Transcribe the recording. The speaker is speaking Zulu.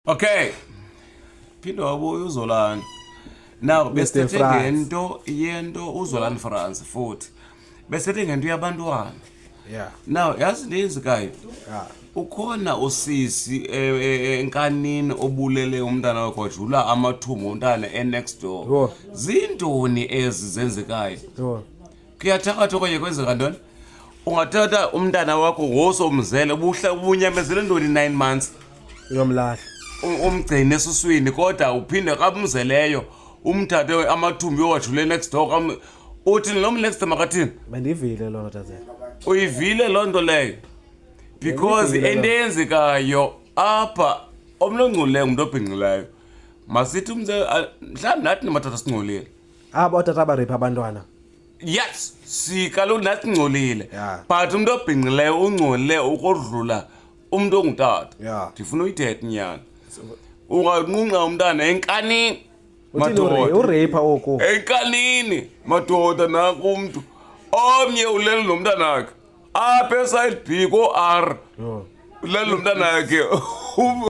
Okay. Phindo wabuya uZolani. Now besithethe yento uZolani France futhi. Besithethe ngento yabantwana. Yeah. Now yazi ndenzikayo. Yeah. Ukhona usisi enkanini obulele umntana wakhe wajula amathumbu umntana next door. Zintoni ezi zenzekayo? Kuyathakatha okanye kwenzeka ntoni? Ungathatha umntana wakho ngosomzele ubunyamezele ntoni 9 months uyomlahla umgcine esuswini kodwa uphinde kabumzeleyo umthathe amathumbu yowajule next door uthi lo next makathini bendivile lo nto tazela uyivile lo nto leyo because endenzekayo apha omlongcule umuntu obhinqileyo masithi mhlawumbe nathi nimathatha singcolile aba otata abaripha abantwana. Yes, kaloku nathi ngcolile. Yeah. But umuntu obhinqileyo ungcolile ukodlula umuntu ongutata. Yeah. Ndifuna uyithethe nyana. Unganqunqa umntana enkanini. Uthini urape oku? Enkanini madoda naku umuntu. Omnye ulele nomntana wakhe. Apha eside B ko R. Ulele nomntana wakhe.